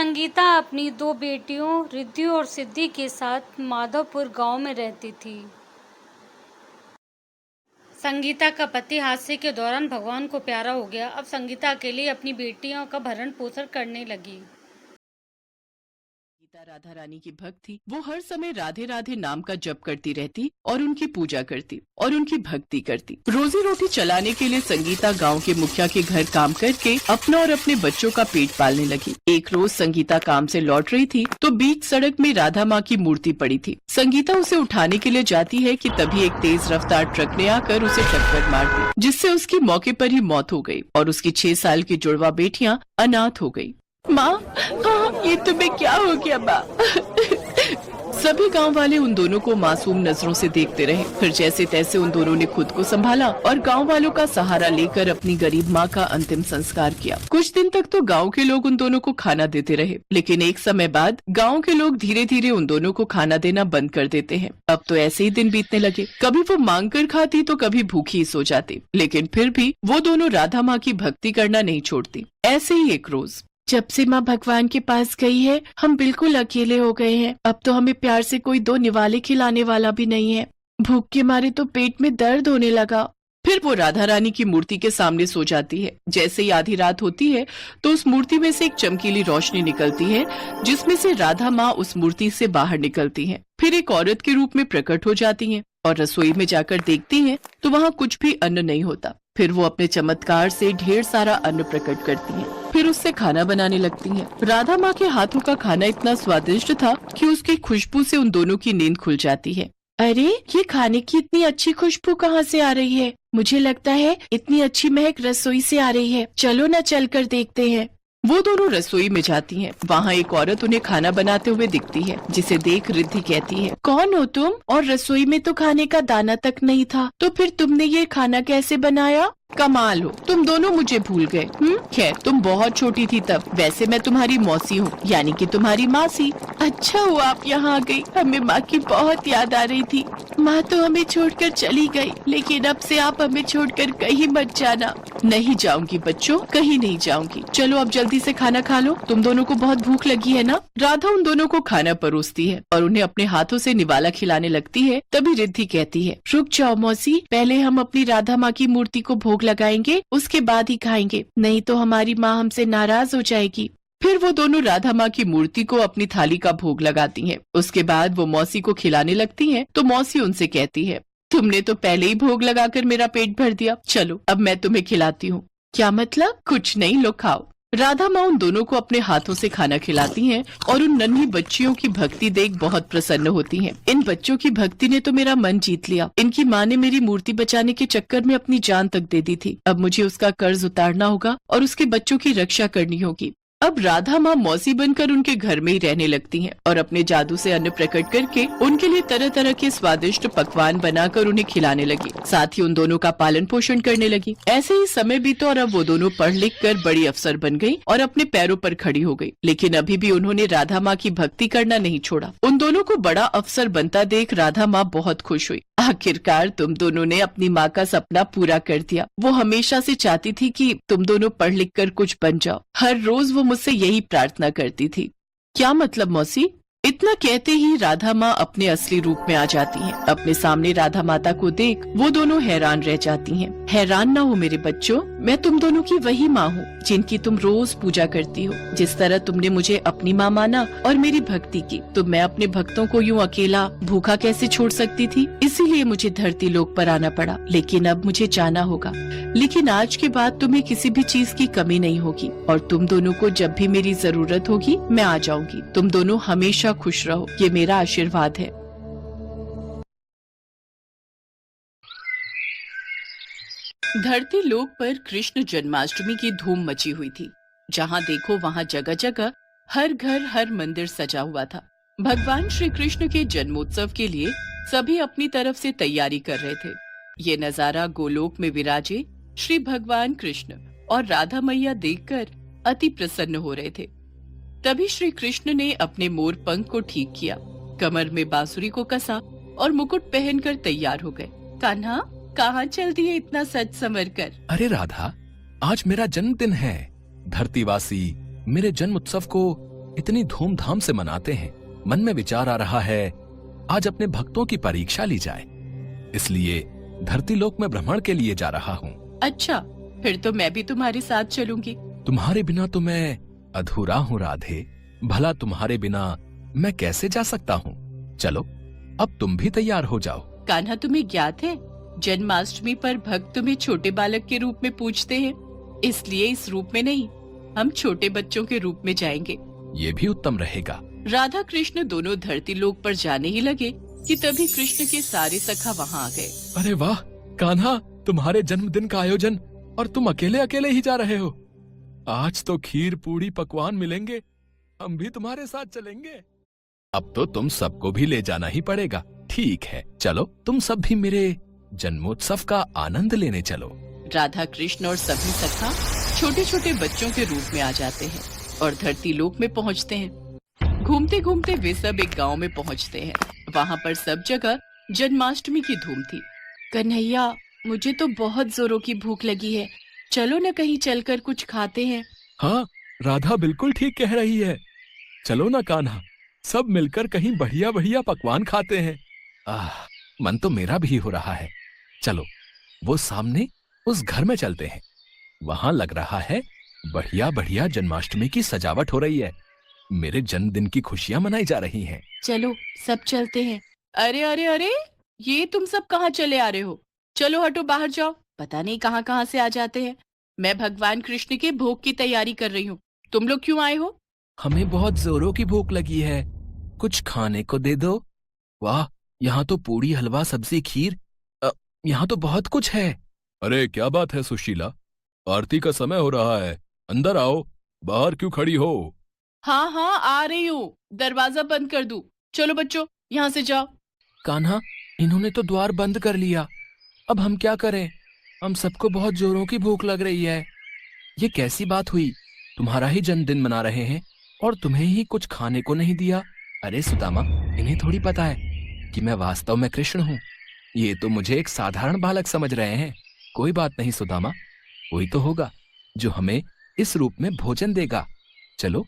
संगीता अपनी दो बेटियों रिद्धि और सिद्धि के साथ माधवपुर गांव में रहती थी। संगीता का पति हादसे के दौरान भगवान को प्यारा हो गया। अब संगीता अकेली अपनी बेटियों का भरण पोषण करने लगी। गीता राधा रानी की भक्त थी। वो हर समय राधे राधे नाम का जप करती रहती और उनकी पूजा करती और उनकी भक्ति करती। रोजी रोटी चलाने के लिए संगीता गांव के मुखिया के घर काम करके अपना और अपने बच्चों का पेट पालने लगी। एक रोज संगीता काम से लौट रही थी तो बीच सड़क में राधा माँ की मूर्ति पड़ी थी। संगीता उसे उठाने के लिए जाती है कि तभी एक तेज रफ्तार ट्रक ने आकर उसे टक्कर मार दी, जिससे उसकी मौके पर ही मौत हो गई और उसकी 6 साल की जुड़वा बेटियां अनाथ हो गई। माँ, हाँ, ये तुम्हें क्या हो गया माँ? सभी गांव वाले उन दोनों को मासूम नजरों से देखते रहे। फिर जैसे तैसे उन दोनों ने खुद को संभाला और गांव वालों का सहारा लेकर अपनी गरीब माँ का अंतिम संस्कार किया। कुछ दिन तक तो गांव के लोग उन दोनों को खाना देते रहे, लेकिन एक समय बाद गांव के लोग धीरे धीरे उन दोनों को खाना देना बंद कर देते हैं। अब तो ऐसे ही दिन बीतने लगे। कभी वो मांग कर खाती तो कभी भूखी ही सो जाती, लेकिन फिर भी वो दोनों राधा माँ की भक्ति करना नहीं छोड़ती। ऐसे ही एक रोज, जब से माँ भगवान के पास गई है हम बिल्कुल अकेले हो गए हैं। अब तो हमें प्यार से कोई 2 निवाले खिलाने वाला भी नहीं है। भूख के मारे तो पेट में दर्द होने लगा। फिर वो राधा रानी की मूर्ति के सामने सो जाती है। जैसे ही आधी रात होती है तो उस मूर्ति में से एक चमकीली रोशनी निकलती है, जिसमें से राधा माँ उस मूर्ति से बाहर निकलती हैं। फिर एक औरत के रूप में प्रकट हो जाती हैं और रसोई में जाकर देखती हैं तो वहाँ कुछ भी अन्न नहीं होता। फिर वो अपने चमत्कार से ढेर सारा अन्न प्रकट करती हैं। फिर उससे खाना बनाने लगती हैं। राधा माँ के हाथों का खाना इतना स्वादिष्ट था कि उसकी खुशबू से उन दोनों की नींद खुल जाती है। अरे, ये खाने की इतनी अच्छी खुशबू कहाँ से आ रही है? मुझे लगता है इतनी अच्छी महक रसोई से आ रही है। चलो न चलकर देखते हैं। वो दोनों रसोई में जाती हैं। वहाँ एक औरत उन्हें खाना बनाते हुए दिखती है, जिसे देख रिद्धि कहती है, कौन हो तुम? और रसोई में तो खाने का दाना तक नहीं था, तो फिर तुमने ये खाना कैसे बनाया? कमाल हो, तुम दोनों मुझे भूल गए। खैर, तुम बहुत छोटी थी तब। वैसे मैं तुम्हारी मौसी हूँ, यानी कि तुम्हारी मासी। अच्छा हुआ आप यहाँ आ गई। हमें माँ की बहुत याद आ रही थी। माँ तो हमें छोड़कर चली गई, लेकिन अब से आप हमें छोड़कर कहीं मत जाना। नहीं जाऊंगी बच्चों, कहीं नहीं जाऊंगी। चलो अब जल्दी से खाना खा लो, तुम दोनों को बहुत भूख लगी है ना? राधा उन दोनों को खाना परोसती है और उन्हें अपने हाथों से निवाला खिलाने लगती है। तभी रिद्धि कहती है, रुक जाओ मौसी, पहले हम अपनी राधा माँ की मूर्ति को भोग लगाएंगे, उसके बाद ही खाएंगे, नहीं तो हमारी माँ हमसे नाराज हो जाएगी। फिर वो दोनों राधा माँ की मूर्ति को अपनी थाली का भोग लगाती हैं। उसके बाद वो मौसी को खिलाने लगती हैं, तो मौसी उनसे कहती है, तुमने तो पहले ही भोग लगाकर मेरा पेट भर दिया, चलो अब मैं तुम्हें खिलाती हूँ। क्या मतलब? कुछ नहीं, लो खाओ। राधा माँ उन दोनों को अपने हाथों से खाना खिलाती हैं और उन नन्ही बच्चियों की भक्ति देख बहुत प्रसन्न होती हैं। इन बच्चों की भक्ति ने तो मेरा मन जीत लिया। इनकी माँ ने मेरी मूर्ति बचाने के चक्कर में अपनी जान तक दे दी थी। अब मुझे उसका कर्ज उतारना होगा और उसके बच्चों की रक्षा करनी होगी। अब राधा माँ मौसी बनकर उनके घर में ही रहने लगती हैं और अपने जादू से अन्न प्रकट करके उनके लिए तरह तरह के स्वादिष्ट पकवान बनाकर उन्हें खिलाने लगी। साथ ही उन दोनों का पालन पोषण करने लगी। ऐसे ही समय बीता और अब वो दोनों पढ़ लिख कर बड़ी अफसर बन गई और अपने पैरों पर खड़ी हो गई। लेकिन अभी भी उन्होंने राधा माँ की भक्ति करना नहीं छोड़ा। उन दोनों को बड़ा अफसर बनता देख राधा माँ बहुत खुश हुई। आखिरकार तुम दोनों ने अपनी माँ का सपना पूरा कर दिया। वो हमेशा से चाहती थी कि तुम दोनों पढ़ लिख कर कुछ बन जाओ। हर रोज वो मुझसे यही प्रार्थना करती थी। क्या मतलब मौसी? इतना कहते ही राधा माँ अपने असली रूप में आ जाती हैं। अपने सामने राधा माता को देख वो दोनों हैरान रह जाती हैं। हैरान ना हो मेरे बच्चों, मैं तुम दोनों की वही माँ हूँ जिनकी तुम रोज पूजा करती हो। जिस तरह तुमने मुझे अपनी माँ माना और मेरी भक्ति की, तो मैं अपने भक्तों को यूँ अकेला भूखा कैसे छोड़ सकती थी? इसीलिए मुझे धरती लोक पर आना पड़ा। लेकिन अब मुझे जाना होगा। लेकिन आज के बाद तुम्हें किसी भी चीज की कमी नहीं होगी और तुम दोनों को जब भी मेरी जरूरत होगी मैं आ जाऊंगी। तुम दोनों हमेशा खुश रहो, ये मेरा आशीर्वाद है। धरती लोक पर कृष्ण जन्माष्टमी की धूम मची हुई थी। जहाँ देखो वहाँ जगह जगह हर घर हर मंदिर सजा हुआ था। भगवान श्री कृष्ण के जन्मोत्सव के लिए सभी अपनी तरफ से तैयारी कर रहे थे। ये नजारा गोलोक में विराजे श्री भगवान कृष्ण और राधा मैया देखकर अति प्रसन्न हो रहे थे। तभी श्री कृष्ण ने अपने मोर पंख को ठीक किया, कमर में बांसुरी को कसा और मुकुट पहनकर तैयार हो गए। कान्हा, कहाँ चल दिए इतना सज संवर कर? अरे राधा, आज मेरा जन्मदिन है। धरतीवासी मेरे जन्म उत्सव को इतनी धूमधाम से मनाते हैं। मन में विचार आ रहा है आज अपने भक्तों की परीक्षा ली जाए, इसलिए धरती लोक में भ्रमण के लिए जा रहा हूँ। अच्छा, फिर तो मैं भी तुम्हारे साथ चलूंगी। तुम्हारे बिना तो मैं अधूरा हूँ राधे, भला तुम्हारे बिना मैं कैसे जा सकता हूँ। चलो अब तुम भी तैयार हो जाओ। कान्हा, तुम्हें ज्ञात है जन्माष्टमी पर भक्त तुम्हें छोटे बालक के रूप में पूजते हैं, इसलिए इस रूप में नहीं, हम छोटे बच्चों के रूप में जाएंगे। ये भी उत्तम रहेगा। राधा कृष्ण दोनों धरती लोक पर जाने ही लगे कि तभी कृष्ण के सारे सखा वहाँ आ गए। अरे वाह कान्हा, तुम्हारे जन्मदिन का आयोजन और तुम अकेले अकेले ही जा रहे हो। आज तो खीर पूड़ी पकवान मिलेंगे, हम भी तुम्हारे साथ चलेंगे। अब तो तुम सबको भी ले जाना ही पड़ेगा। ठीक है, चलो तुम सब भी मेरे जन्मोत्सव का आनंद लेने चलो। राधा कृष्ण और सभी सखा छोटे छोटे बच्चों के रूप में आ जाते हैं और धरती लोक में पहुंचते हैं। घूमते घूमते वे सब एक गांव में पहुंचते हैं। वहां पर सब जगह जन्माष्टमी की धूम थी। कन्हैया, मुझे तो बहुत जोरों की भूख लगी है, चलो न कहीं चलकर कुछ खाते हैं। हाँ, राधा बिल्कुल ठीक कह रही है। चलो ना कान्हा, सब मिलकर कहीं बढ़िया बढ़िया पकवान खाते हैं। मन तो मेरा भी हो रहा है। चलो वो सामने उस घर में चलते हैं, वहां लग रहा है बढ़िया बढ़िया जन्माष्टमी की सजावट हो रही है। मेरे जन्मदिन की खुशियां मनाई जा रही हैं। चलो सब चलते हैं। अरे अरे अरे, ये तुम सब कहाँ चले आ रहे हो? चलो हटो, बाहर जाओ। पता नहीं कहाँ कहाँ से आ जाते हैं। मैं भगवान कृष्ण के भोग की तैयारी कर रही हूँ, तुम लोग क्यों आए हो? हमें बहुत जोरों की भूख लगी है, कुछ खाने को दे दो। वाह, यहाँ तो पूड़ी हलवा सब्जी खीर, यहाँ तो बहुत कुछ है। अरे क्या बात है सुशीला, आरती का समय हो रहा है, अंदर आओ, बाहर क्यों खड़ी हो? हाँ हाँ, आ रही हूँ, दरवाजा बंद कर दूं। चलो बच्चों, यहाँ से जाओ। कान्हा, इन्होंने तो द्वार बंद कर लिया, अब हम क्या करें? हम सबको बहुत जोरों की भूख लग रही है। ये कैसी बात हुई? तुम्हारा ही जन्मदिन मना रहे हैं और तुम्हें ही कुछ खाने को नहीं दिया। अरे सुदामा, इन्हें थोड़ी पता है कि मैं वास्तव में कृष्ण हूँ। ये तो मुझे एक साधारण बालक समझ रहे हैं। कोई बात नहीं सुदामा, कोई तो होगा जो हमें इस रूप में भोजन देगा। चलो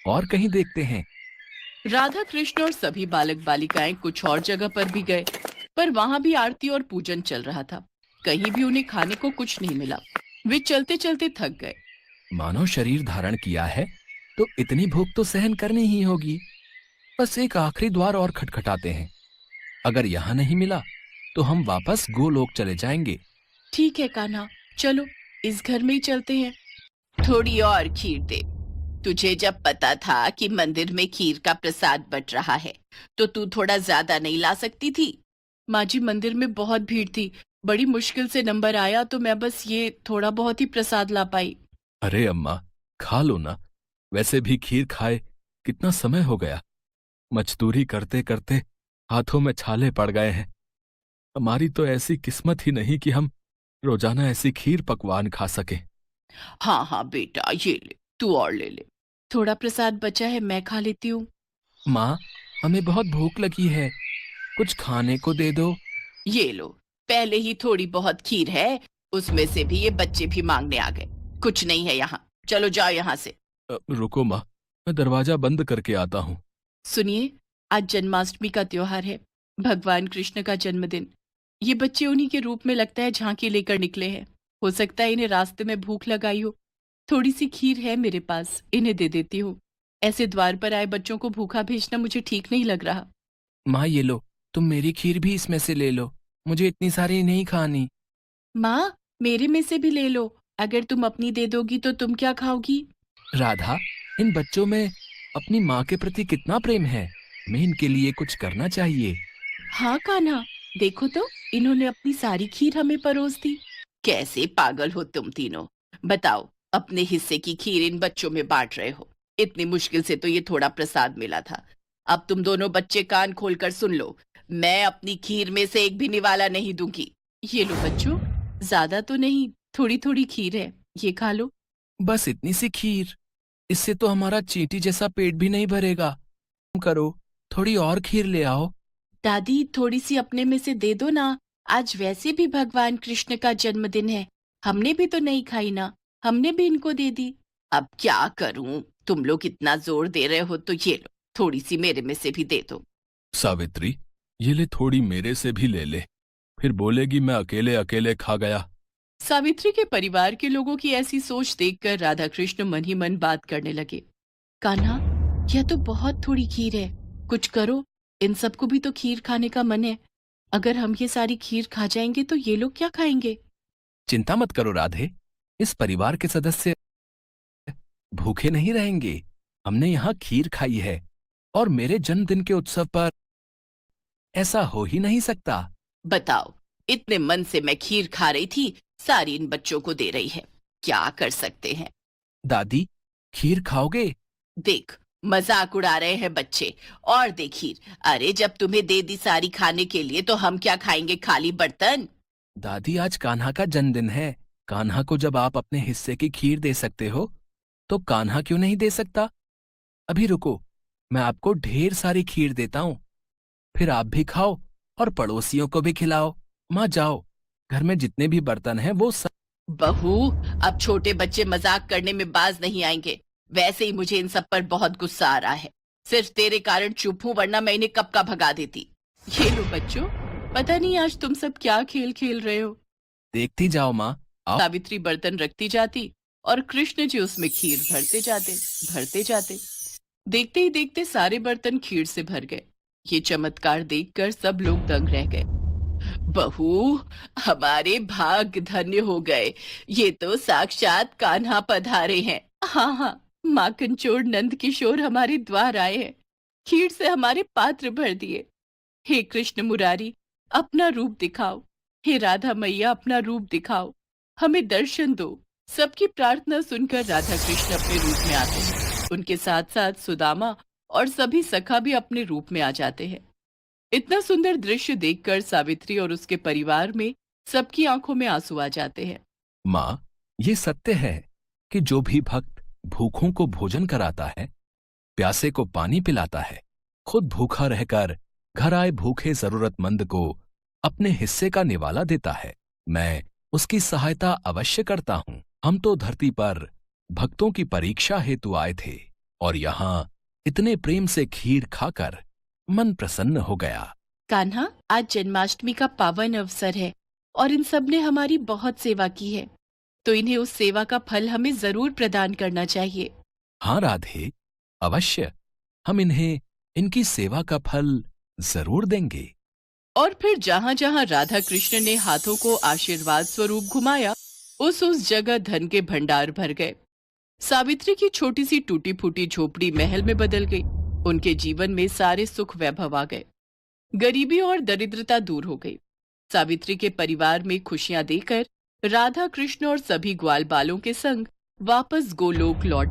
और कहीं देखते हैं। राधा कृष्ण और सभी बालक बालिकाएं कुछ और जगह पर भी गए, पर वहां भी आरती और पूजन चल रहा था। कहीं भी उन्हें खाने को कुछ नहीं मिला। वे चलते चलते थक गए। मानव शरीर धारण किया है तो इतनी भूख तो सहन करनी ही होगी। बस एक आखिरी द्वार और खटखटाते हैं, अगर यहाँ नहीं मिला तो हम वापस गोलोक चले जाएंगे। ठीक है कान्हा, चलो इस घर में ही चलते हैं। थोड़ी और खीर दे। तुझे जब पता था कि मंदिर में खीर का प्रसाद बट रहा है तो तू थोड़ा ज्यादा नहीं ला सकती थी? माँ जी, मंदिर में बहुत भीड़ थी, बड़ी मुश्किल से नंबर आया तो मैं बस ये थोड़ा बहुत ही प्रसाद ला पाई। अरे अम्मा, खा लो ना, वैसे भी खीर खाए कितना समय हो गया। मजदूरी करते करते हाथों में छाले पड़ गए हैं। हमारी तो ऐसी किस्मत ही नहीं कि हम रोजाना ऐसी खीर पकवान खा सके। हाँ हाँ बेटा, ये ले, तू और ले ले। थोड़ा प्रसाद बचा है, मैं खा लेती हूँ। माँ, हमें बहुत भूख लगी है, कुछ खाने को दे दो। ये लो, पहले ही थोड़ी बहुत खीर है, उसमें से भी ये बच्चे भी मांगने आ गए। कुछ नहीं है यहाँ, चलो जाओ यहाँ से। रुको माँ, मैं दरवाजा बंद करके आता हूँ। सुनिए, आज जन्माष्टमी का त्योहार है, भगवान कृष्ण का जन्मदिन। ये बच्चे उन्हीं के रूप में लगता है झांकी लेकर निकले हैं। हो सकता है इन्हें रास्ते में भूख लगाई हो। थोड़ी सी खीर है मेरे पास, इन्हें दे देती हूँ। ऐसे द्वार पर आए बच्चों को भूखा भेजना मुझे ठीक नहीं लग रहा। माँ ये लो, तुम मेरी खीर भी इसमें से ले लो, मुझे इतनी सारी नहीं खानी। माँ, मेरे में से भी ले लो, अगर तुम अपनी दे दोगी तो तुम क्या खाओगी? राधा, इन बच्चों में अपनी माँ के प्रति कितना प्रेम है, हमें इनके लिए कुछ करना चाहिए। हाँ कान्हा, देखो तो, इन्होंने अपनी सारी खीर हमें परोस दी। कैसे पागल हो तुम तीनों, बताओ, अपने हिस्से की खीर इन बच्चों में बांट रहे हो। इतनी मुश्किल से तो ये थोड़ा प्रसाद मिला था। अब तुम दोनों बच्चे कान खोलकर सुन लो, मैं अपनी खीर में से एक भी निवाला नहीं दूंगी। ये लो बच्चों, ज्यादा तो नहीं, थोड़ी थोड़ी खीर है, ये खा लो। बस इतनी सी खीर, इससे तो हमारा चींटी जैसा पेट भी नहीं भरेगा। करो, थोड़ी और खीर ले आओ। दादी, थोड़ी सी अपने में से दे दो ना, आज वैसे भी भगवान कृष्ण का जन्मदिन है, हमने भी तो नहीं खाई ना, हमने भी इनको दे दी। अब क्या करूं, तुम लोग इतना जोर दे रहे हो तो ये लो, थोड़ी सी मेरे में से भी दे दो। सावित्री, ये ले, थोड़ी मेरे से भी ले ले, फिर बोलेगी मैं अकेले अकेले खा गया। सावित्री के परिवार के लोगों की ऐसी सोच देखकर राधा कृष्ण मन ही मन बात करने लगे। कान्हा, यह तो बहुत थोड़ी खीर है, कुछ करो, इन सबको भी तो खीर खाने का मन है। अगर हम ये सारी खीर खा जाएंगे तो ये लोग क्या खाएंगे? चिंता मत करो राधे, इस परिवार के सदस्य भूखे नहीं रहेंगे। हमने यहाँ खीर खाई है और मेरे जन्मदिन के उत्सव पर ऐसा हो ही नहीं सकता। बताओ, इतने मन से मैं खीर खा रही थी, सारी इन बच्चों को दे रही है, क्या कर सकते हैं? दादी, खीर खाओगे? देख, मजाक उड़ा रहे हैं बच्चे। और दे खीर। अरे जब तुम्हें दे दी सारी खाने के लिए तो हम क्या खाएंगे, खाली बर्तन? दादी, आज कान्हा का जन्मदिन है। कान्हा को जब आप अपने हिस्से की खीर दे सकते हो तो कान्हा क्यों नहीं दे सकता? अभी रुको, मैं आपको ढेर सारी खीर देता हूँ, फिर आप भी खाओ और पड़ोसियों को भी खिलाओ। माँ जाओ, घर में जितने भी बर्तन हैं वो सब। बहू, अब छोटे बच्चे मजाक करने में बाज नहीं आएंगे। वैसे ही मुझे इन सब पर बहुत गुस्सा आ रहा है। सिर्फ तेरे कारण चुप हूं, वरना मैं इन्हें कब का भगा देती। ये लो बच्चों, पता नहीं आज तुम सब क्या खेल खेल रहे हो। देखती जाओ माँ। आओ। सावित्री बर्तन रखती जाती और कृष्ण जी उसमें खीर भरते जाते। देखते ही देखते सारे बर्तन खीर से भर गए। ये चमत्कार देखकर सब लोग दंग रह गए। बहू, हमारे भाग्य धन्य हो गए, ये तो साक्षात कान्हा पधारे हैं। हाँ हाँ, माखन चोर नंद किशोर हमारे द्वार आए हैं, खीर से हमारे पात्र भर दिए। हे कृष्ण मुरारी, अपना रूप दिखाओ। हे राधा मैया, अपना रूप दिखाओ, हमें दर्शन दो। सबकी प्रार्थना सुनकर राधा कृष्ण अपने रूप में आते हैं। उनके साथ साथ सुदामा और सभी सखा भी अपने रूप में आ जाते हैं। इतना सुंदर दृश्य देखकर सावित्री और उसके परिवार में सबकी आंखों में आंसू आ जाते हैं। माँ, ये सत्य है कि जो भी भक्त भूखों को भोजन कराता है, प्यासे को पानी पिलाता है, खुद भूखा रहकर घर आए भूखे जरूरतमंद को अपने हिस्से का निवाला देता है, मैं उसकी सहायता अवश्य करता हूँ। हम तो धरती पर भक्तों की परीक्षा हेतु आए थे और यहाँ इतने प्रेम से खीर खाकर मन प्रसन्न हो गया। कान्हा, आज जन्माष्टमी का पावन अवसर है और इन सब ने हमारी बहुत सेवा की है, तो इन्हें उस सेवा का फल हमें जरूर प्रदान करना चाहिए। हाँ राधे, अवश्य, हम इन्हें इनकी सेवा का फल जरूर देंगे। और फिर जहाँ जहाँ राधा कृष्ण ने हाथों को आशीर्वाद स्वरूप घुमाया, उस जगह धन के भंडार भर गए। सावित्री की छोटी सी टूटी फूटी झोपड़ी महल में बदल गई। उनके जीवन में सारे सुख वैभव आ गए, गरीबी और दरिद्रता दूर हो गई। सावित्री के परिवार में खुशियां देकर राधा कृष्ण और सभी ग्वाल बालों के संग वापस गोलोक लौट